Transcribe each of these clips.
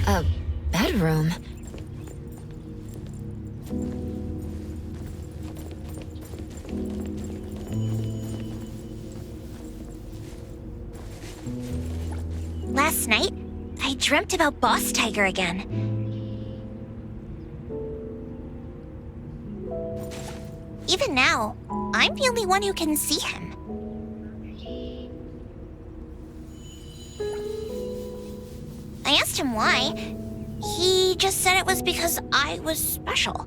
A bedroom? Last night, I dreamt about Boss Tiger again. Even now, I'm the only one who can see him. I asked him why. He just said it was because I was special.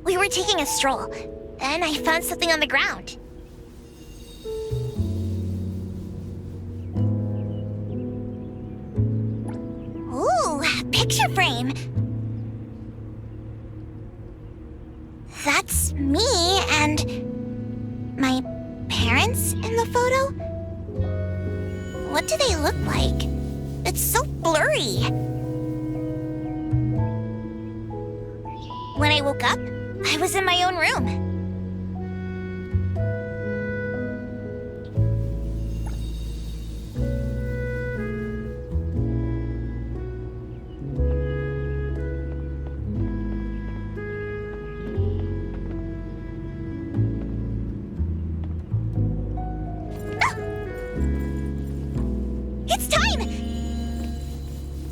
We were taking a stroll, and I found something on the ground. Ooh, a picture frame. That's me and my parents in the photo? What do they look like? It's so blurry. When I woke up, I was in my own room. It's time!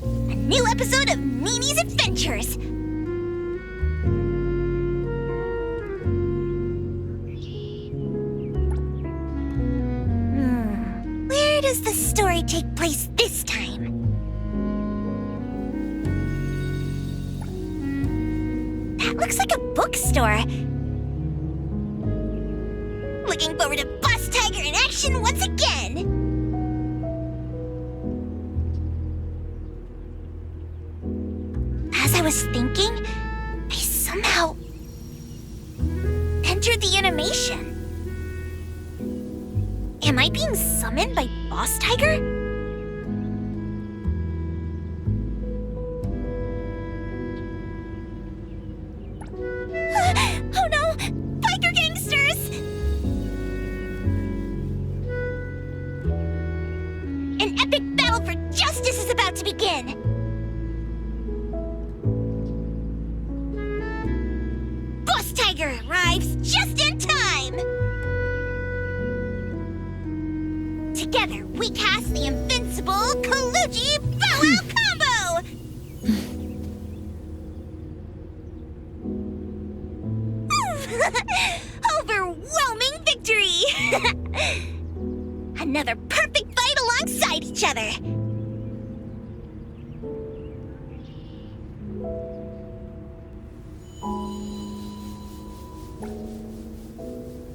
A new episode of Mimi's Adventures! Where does the story take place this time? That looks like a bookstore. Looking forward to Boss Tiger in action once again! As I was thinking, I somehow entered the animation. Am I being summoned by Boss Tiger? Oh no! Biker gangsters! An epic battle for justice is about to begin! Boss Tiger arrives just in time! Together, we cast the invincible Kaluji Bow Wow combo! Overwhelming victory! Another perfect fight alongside each other!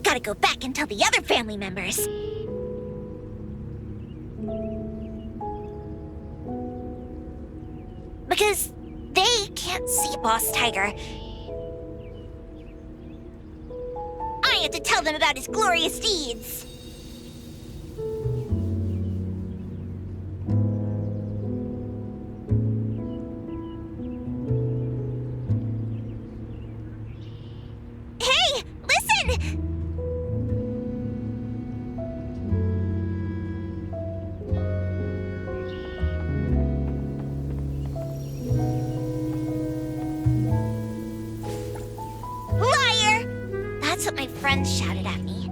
Gotta go back and tell the other family members. Because they can't see Boss Tiger. I have to tell them about his glorious deeds. Hey, listen! That's what my friends shouted at me.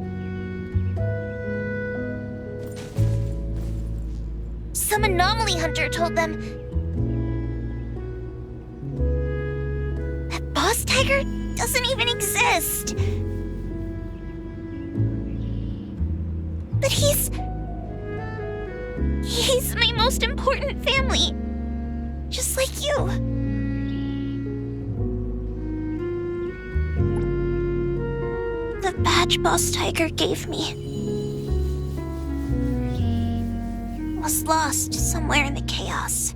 Some anomaly hunter told them that Boss Tiger doesn't even exist. But he's my most important family. Just like you. The badge Boss Tiger gave me was lost somewhere in the chaos.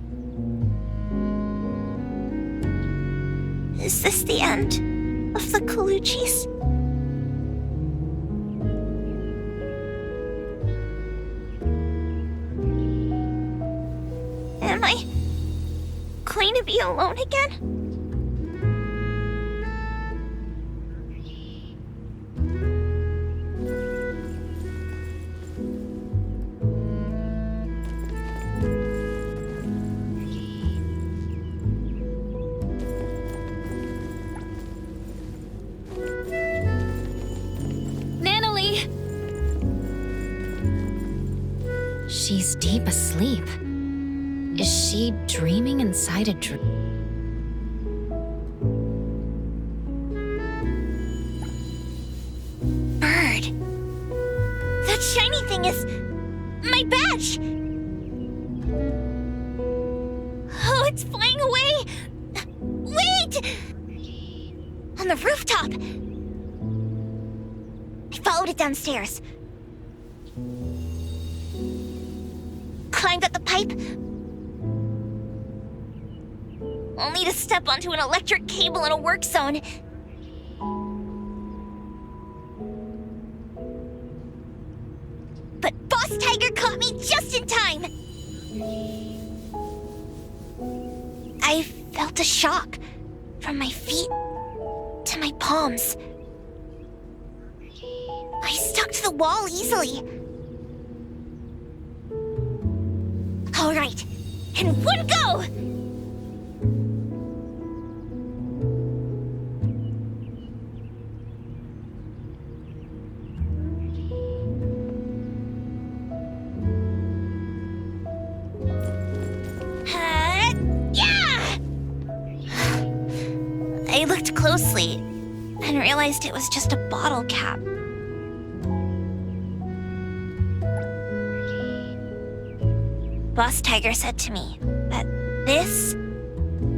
Is this the end of the Kalujis? Am I going to be alone again? She's deep asleep. Is she dreaming inside a dream? Bird. That shiny thing is my badge. Oh, it's flying away. Wait! On the rooftop. I followed it downstairs. Climbed up the pipe. Only to step onto an electric cable in a work zone. But Boss Tiger caught me just in time. I felt a shock from my feet to my palms. I stuck to the wall easily. All right, in one go! Yeah! I looked closely and realized it was just a bottle cap. Boss Tiger said to me that this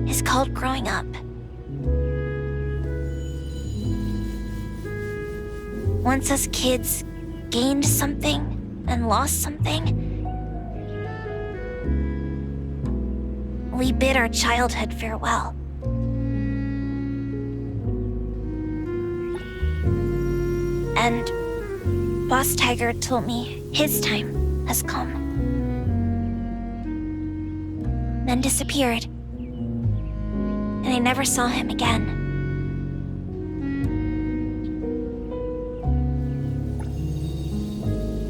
is called growing up. Once us kids gained something and lost something, we bid our childhood farewell. And Boss Tiger told me his time has come. Then disappeared, and I never saw him again.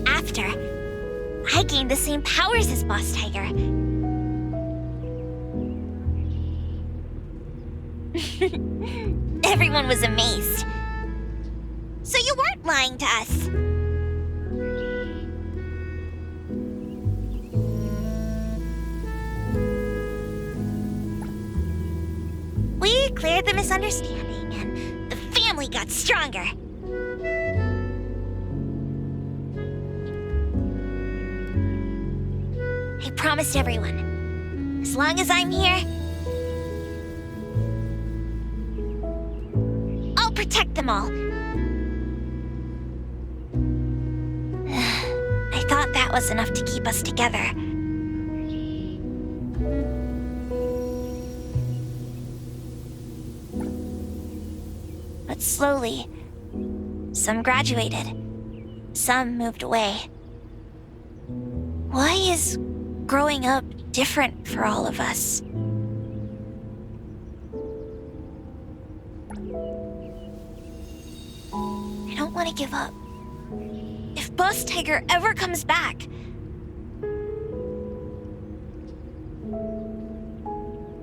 After, I gained the same powers as Boss Tiger. Everyone was amazed. So you weren't lying to us. We cleared the misunderstanding, and the family got stronger. I promised everyone, as long as I'm here, I'll protect them all. I thought that was enough to keep us together. But slowly, some graduated, some moved away. Why is growing up different for all of us? I don't want to give up. If Boss Tiger ever comes back,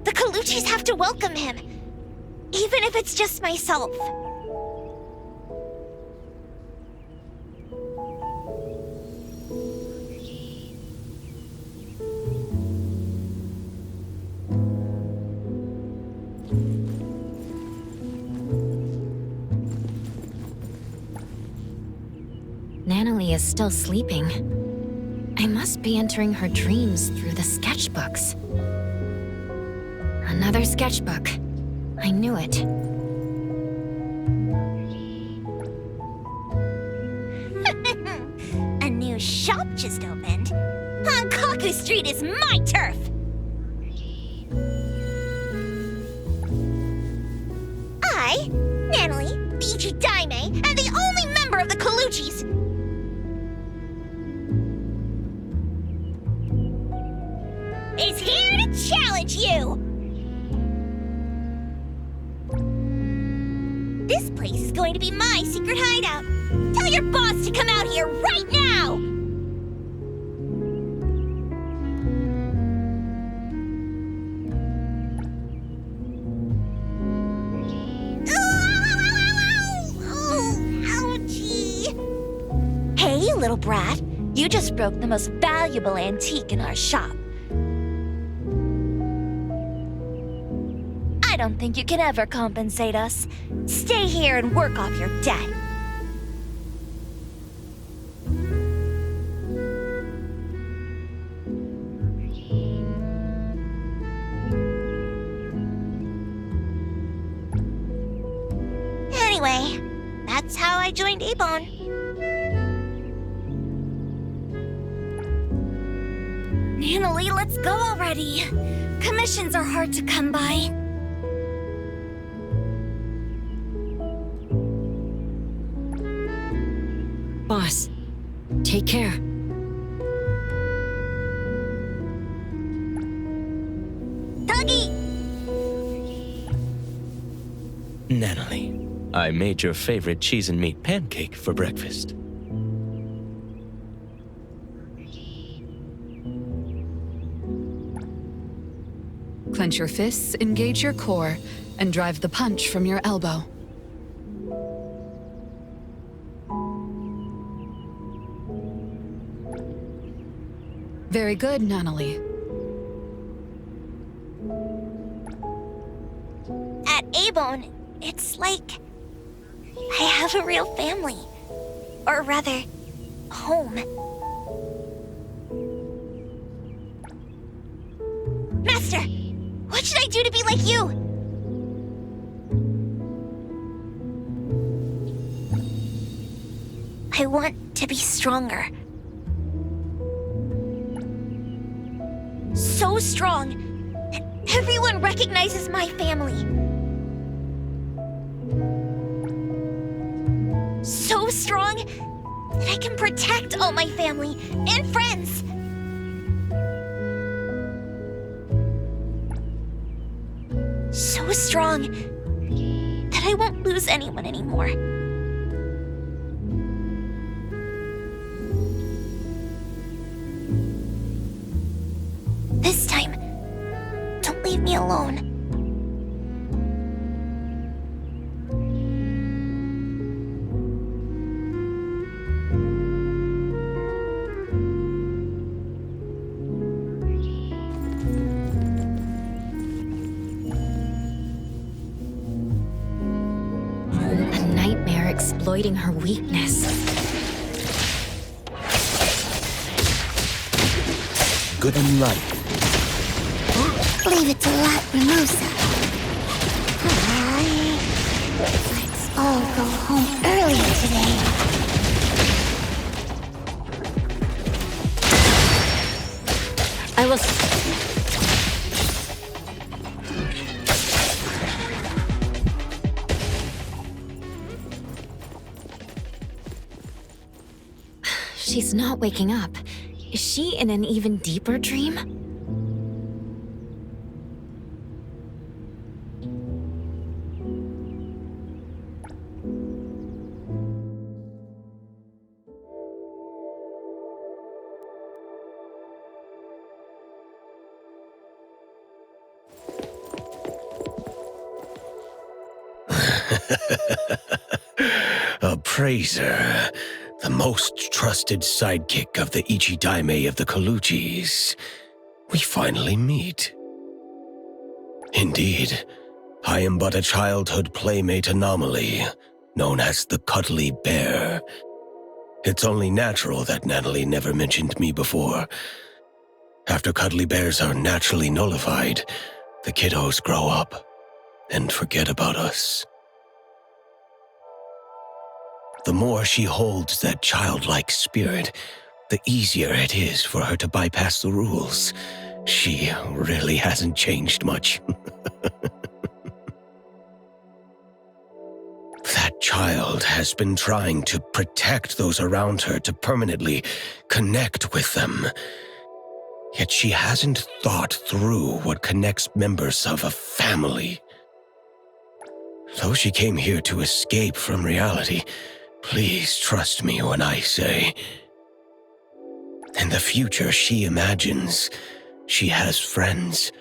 the Colucci's have to welcome him, even if it's just myself. Natalie is still sleeping. I must be entering her dreams through the sketchbooks. Another sketchbook. I knew it. A new shop just opened. Hankaku Street is my turf! I, Natalie, Biju Daime, am the only member of the Colucci's. Is here to challenge you! This place is going to be my secret hideout. Tell your boss to come out here right now! Ouchie! Hey, little brat. You just broke the most valuable antique in our shop. I don't think you can ever compensate us. Stay here and work off your debt. Anyway, that's how I joined A-Bone. Natalie, let's go already. Commissions are hard to come by. Boss, take care. Tuggy! Natalie, I made your favorite cheese and meat pancake for breakfast. Clench your fists, engage your core, and drive the punch from your elbow. Very good, Natalie. At A-Bone, it's like I have a real family. Or rather, home. Master, what should I do to be like you? I want to be stronger. So strong that everyone recognizes my family. So strong that I can protect all my family and friends. So strong that I won't lose anyone anymore. This time, don't leave me alone. A nightmare exploiting her weakness. Good night. Leave it to La Hermosa. Let's all go home early today. I will... She's not waking up. Is she in an even deeper dream? A praiser, the most trusted sidekick of the Ichidaime of the Coluchis. We finally meet. Indeed, I am but a childhood playmate anomaly, known as the Cuddly Bear. It's only natural that Natalie never mentioned me before. After cuddly bears are naturally nullified, the kiddos grow up and forget about us. The more she holds that childlike spirit, the easier it is for her to bypass the rules. She really hasn't changed much. That child has been trying to protect those around her to permanently connect with them. Yet she hasn't thought through what connects members of a family. Though she came here to escape from reality, please trust me when I say, in the future she imagines she has friends,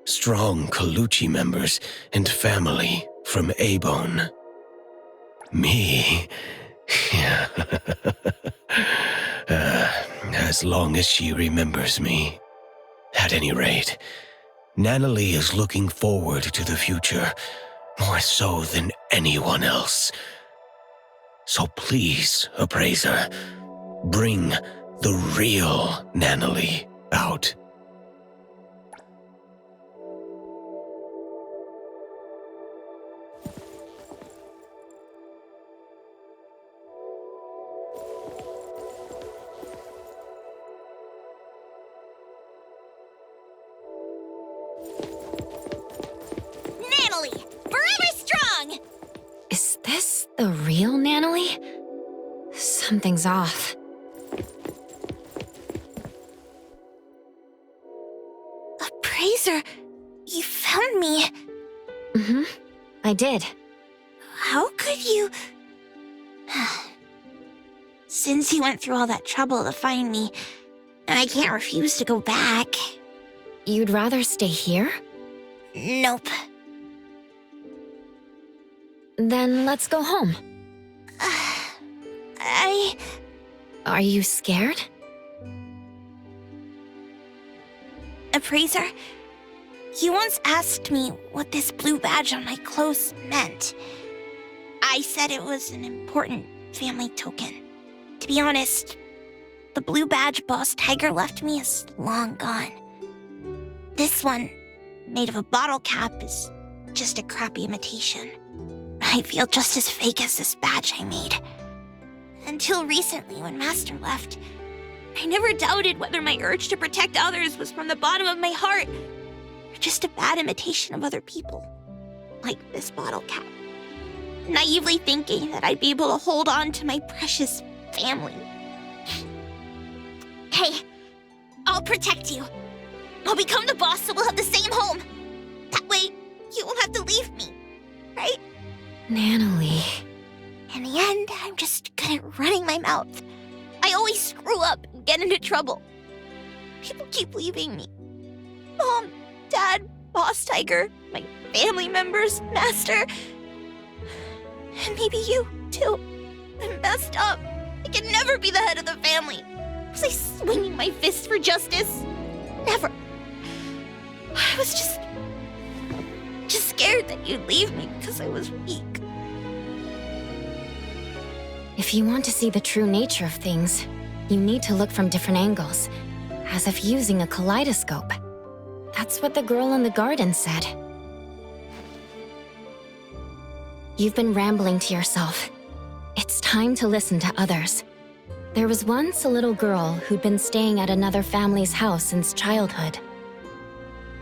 strong Coluchi members, and family from A-Bone. Me? as long as she remembers me. At any rate, Nanalie is looking forward to the future, more so than anyone else. So please, Appraiser, bring the real Nanalie out. Natalie, forever strong! Is this the real Nanalie? Something's off. Appraiser, you found me. Mm-hmm. I did. How could you... Since you went through all that trouble to find me, I can't refuse to go back. You'd rather stay here? Nope. Then let's go home. Are you scared? Appraiser, you once asked me what this blue badge on my clothes meant. I said it was an important family token. To be honest, the blue badge Boss Tiger left me is long gone. This one, made of a bottle cap, is just a crappy imitation. I feel just as fake as this badge I made. Until recently, when Master left, I never doubted whether my urge to protect others was from the bottom of my heart, or just a bad imitation of other people, like this bottle cap. Naively thinking that I'd be able to hold on to my precious family. Hey, I'll protect you. I'll become the boss so we'll have the same home. That way, you won't have to leave me, right? Nanalie. In the end, I'm just good at running my mouth. I always screw up and get into trouble. People keep leaving me. Mom, Dad, Boss Tiger, my family members, Master. And maybe you, too. I'm messed up. I can never be the head of the family. Was I swinging my fists for justice? Never. I was just scared that you'd leave me because I was weak. If you want to see the true nature of things, you need to look from different angles, as if using a kaleidoscope. That's what the girl in the garden said. You've been rambling to yourself. It's time to listen to others. There was once a little girl who'd been staying at another family's house since childhood.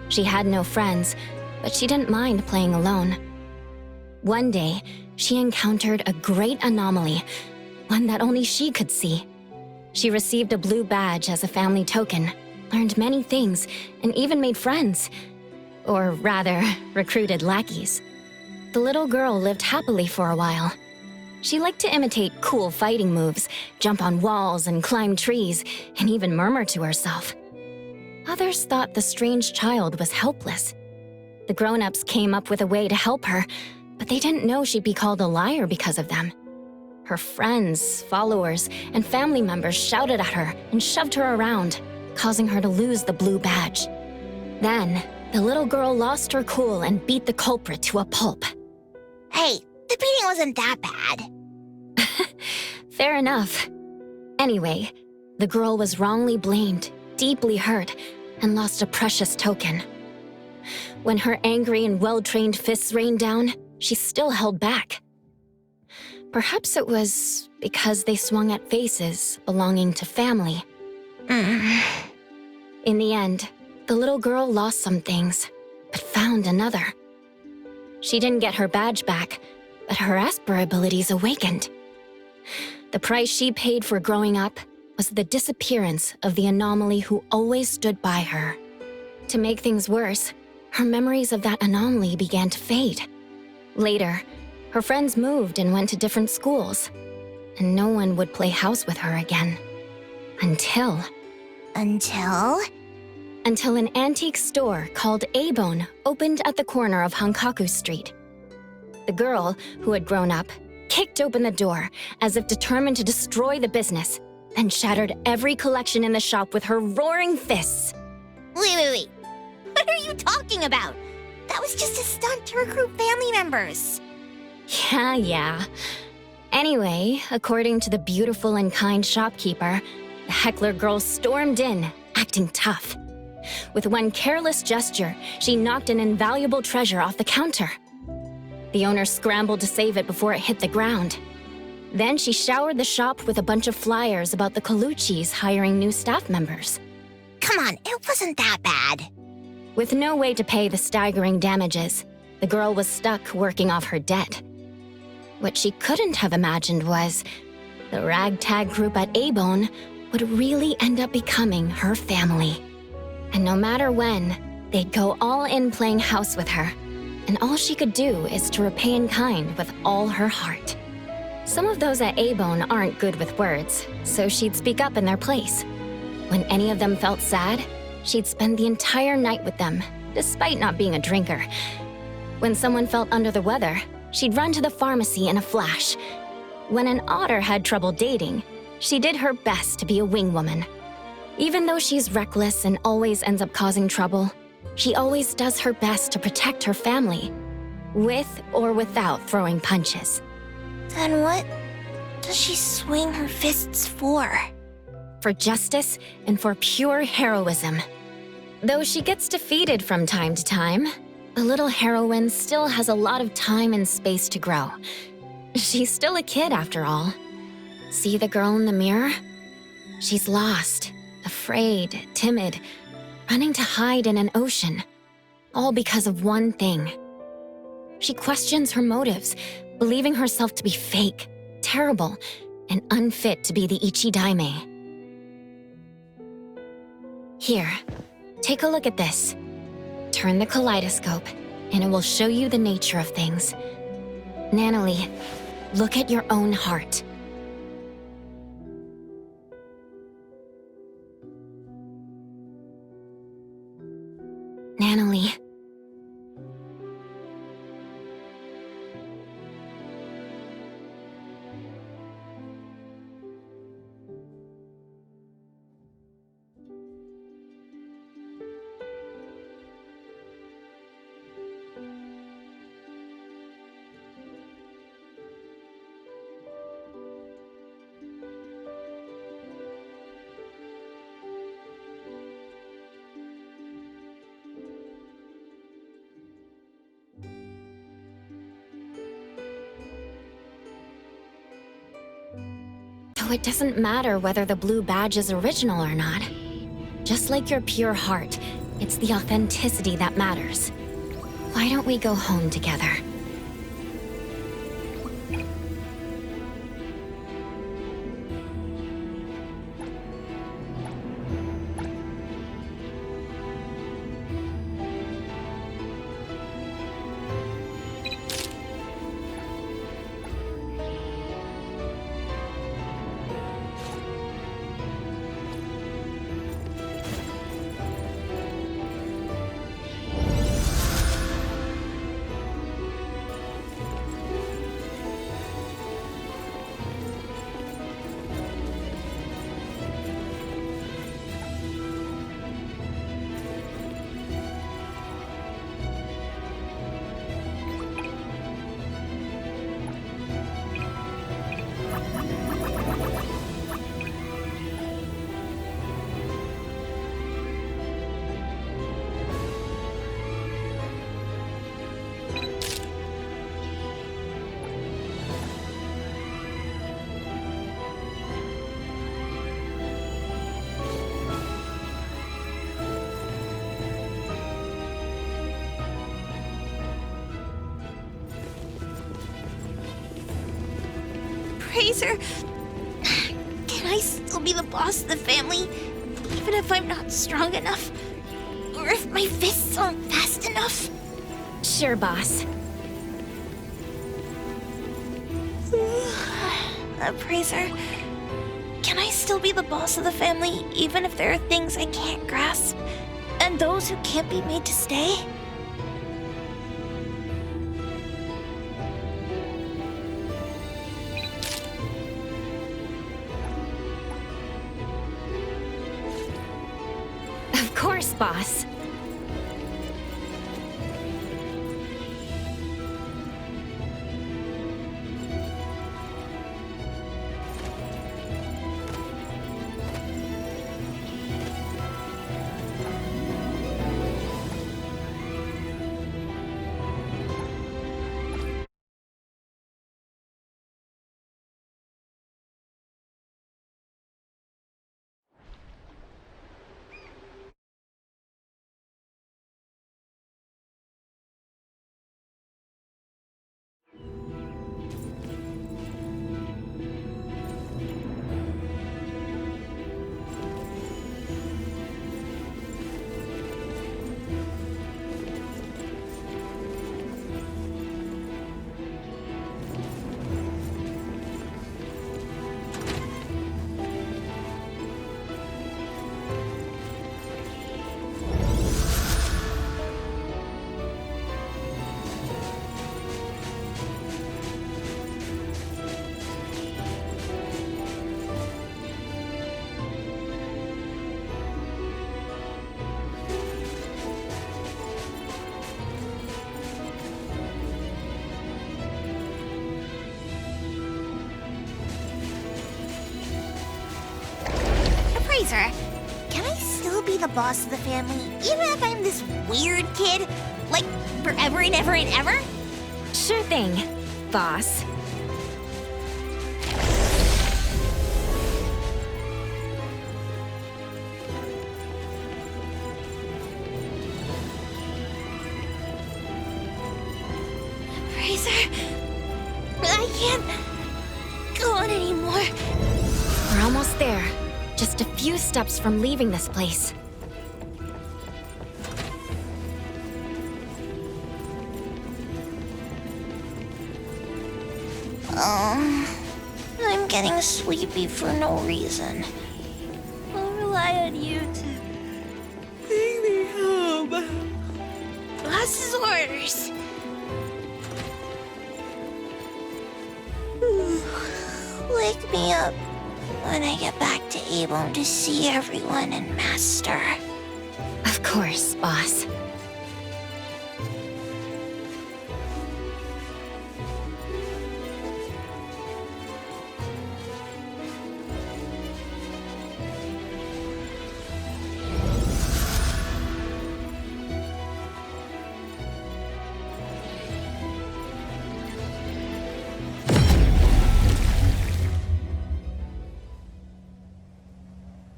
She had no friends, but she didn't mind playing alone. One day, she encountered a great anomaly, one that only she could see. She received a blue badge as a family token, learned many things, and even made friends. Or rather, recruited lackeys. The little girl lived happily for a while. She liked to imitate cool fighting moves, jump on walls and climb trees, and even murmur to herself. Others thought the strange child was helpless. The grown-ups came up with a way to help her, but they didn't know she'd be called a liar because of them. Her friends, followers, and family members shouted at her and shoved her around, causing her to lose the blue badge. Then, the little girl lost her cool and beat the culprit to a pulp. Hey, the beating wasn't that bad. Fair enough. Anyway, the girl was wrongly blamed, deeply hurt, and lost a precious token. When her angry and well-trained fists rained down, she still held back. Perhaps it was because they swung at faces belonging to family. In the end, the little girl lost some things, but found another. She didn't get her badge back, but her Esper abilities awakened. The price she paid for growing up was the disappearance of the anomaly who always stood by her. To make things worse, her memories of that anomaly began to fade. Later, her friends moved and went to different schools, and no one would play house with her again. Until an antique store called A-Bone opened at the corner of Hankaku Street. The girl, who had grown up, kicked open the door as if determined to destroy the business, then shattered every collection in the shop with her roaring fists. Wait. What are you talking about? That was just a stunt to recruit family members. Yeah. Anyway, according to the beautiful and kind shopkeeper, the heckler girl stormed in, acting tough. With one careless gesture, she knocked an invaluable treasure off the counter. The owner scrambled to save it before it hit the ground. Then she showered the shop with a bunch of flyers about the Colucci's hiring new staff members. Come on, it wasn't that bad. With no way to pay the staggering damages, the girl was stuck working off her debt. What she couldn't have imagined was the ragtag group at A-Bone would really end up becoming her family. And no matter when, they'd go all in playing house with her. And all she could do is to repay in kind with all her heart. Some of those at A-Bone aren't good with words, so she'd speak up in their place. When any of them felt sad, she'd spend the entire night with them, despite not being a drinker. When someone felt under the weather, she'd run to the pharmacy in a flash. When an otter had trouble dating, she did her best to be a wingwoman. Even though she's reckless and always ends up causing trouble, she always does her best to protect her family, with or without throwing punches. Then what does she swing her fists for? For justice and for pure heroism. Though she gets defeated from time to time, the little heroine still has a lot of time and space to grow. She's still a kid after all. See the girl in the mirror? She's lost, afraid, timid, running to hide in an ocean, all because of one thing. She questions her motives, believing herself to be fake, terrible, and unfit to be the Ichidaime. Here, take a look at this. Turn the kaleidoscope, and it will show you the nature of things. Nanalie, look at your own heart. Nanalie. So it doesn't matter whether the blue badge is original or not. Just like your pure heart, it's the authenticity that matters. Why don't we go home together? Fraser, can I still be the boss of the family, even if I'm not strong enough? Or if my fists aren't fast enough? Sure, boss. Fraser, can I still be the boss of the family, even if there are things I can't grasp, and those who can't be made to stay? course, boss. Fraser, can I still be the boss of the family, even if I'm this weird kid? Like, forever and ever and ever? Sure thing, boss. Fraser, I can't go on anymore. We're almost there. Just a few steps from leaving this place. I'm getting sleepy for no reason. I'll rely on you to take me home. Boss's orders. Wake me up when I get back to Avon to see everyone and Master. Of course, boss.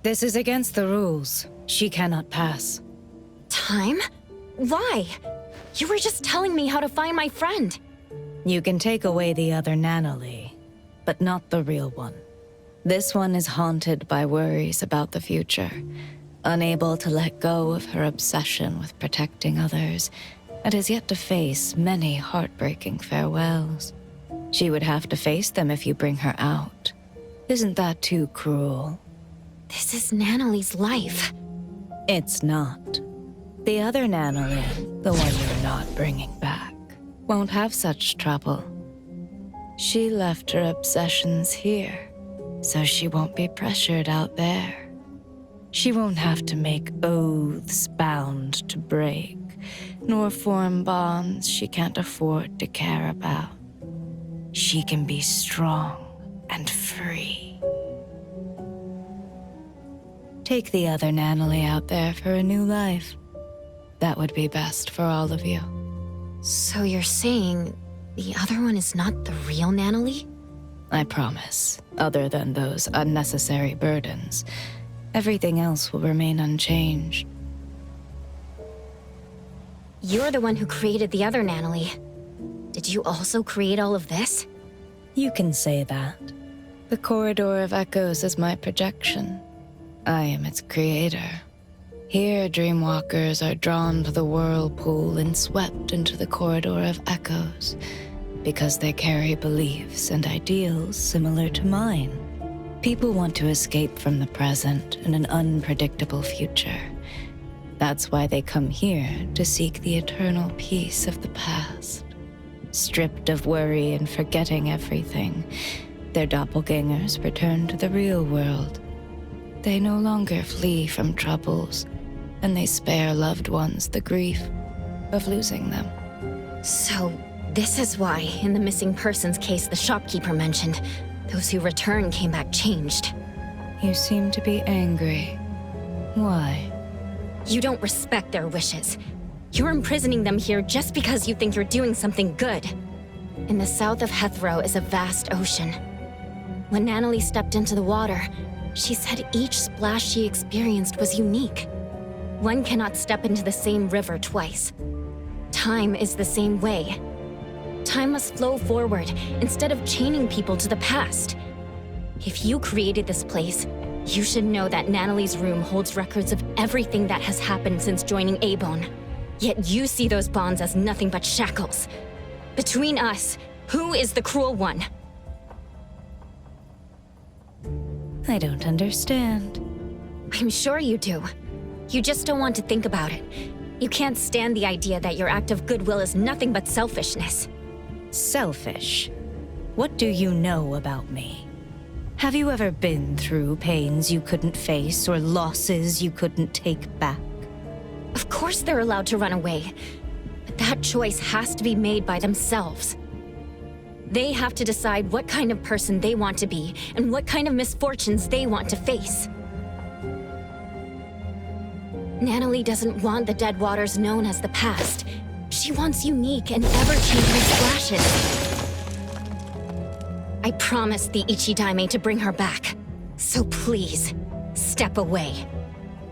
This is against the rules. She cannot pass. Time? Why? You were just telling me how to find my friend. You can take away the other Nanalee, but not the real one. This one is haunted by worries about the future, unable to let go of her obsession with protecting others, and has yet to face many heartbreaking farewells. She would have to face them if you bring her out. Isn't that too cruel? This is Nanalee's life. It's not. The other Nanalee, the one you're not bringing back, won't have such trouble. She left her obsessions here, so she won't be pressured out there. She won't have to make oaths bound to break, nor form bonds she can't afford to care about. She can be strong and free. Take the other Nanalee out there for a new life. That would be best for all of you. So you're saying the other one is not the real Nanalee? I promise, other than those unnecessary burdens, everything else will remain unchanged. You're the one who created the other Nanalee. Did you also create all of this? You can say that. The Corridor of Echoes is my projection. I am its creator. Here, Dreamwalkers are drawn to the whirlpool and swept into the Corridor of Echoes, because they carry beliefs and ideals similar to mine. People want to escape from the present and an unpredictable future. That's why they come here to seek the eternal peace of the past. Stripped of worry and forgetting everything, their doppelgangers return to the real world. They no longer flee from troubles, and they spare loved ones the grief of losing them. So, this is why, in the missing persons case the shopkeeper mentioned, those who returned came back changed. You seem to be angry. Why? You don't respect their wishes. You're imprisoning them here just because you think you're doing something good. In the south of Hethro is a vast ocean. When Natalie stepped into the water, she said each splash she experienced was unique. One cannot step into the same river twice. Time is the same way. Time must flow forward instead of chaining people to the past. If you created this place, you should know that Natalie's room holds records of everything that has happened since joining Abone. Yet you see those bonds as nothing but shackles. Between us, who is the cruel one? I don't understand. I'm sure you do. You just don't want to think about it. You can't stand the idea that your act of goodwill is nothing but selfishness. Selfish? What do you know about me? Have you ever been through pains you couldn't face or losses you couldn't take back? Of course they're allowed to run away, but that choice has to be made by themselves. They have to decide what kind of person they want to be and what kind of misfortunes they want to face. Natalie doesn't want the dead waters known as the past. She wants unique and ever-changing splashes. I promised the Ichidaime to bring her back. So please, step away.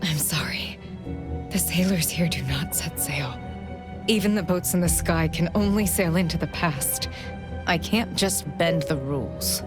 I'm sorry. The sailors here do not set sail. Even the boats in the sky can only sail into the past. I can't just bend the rules.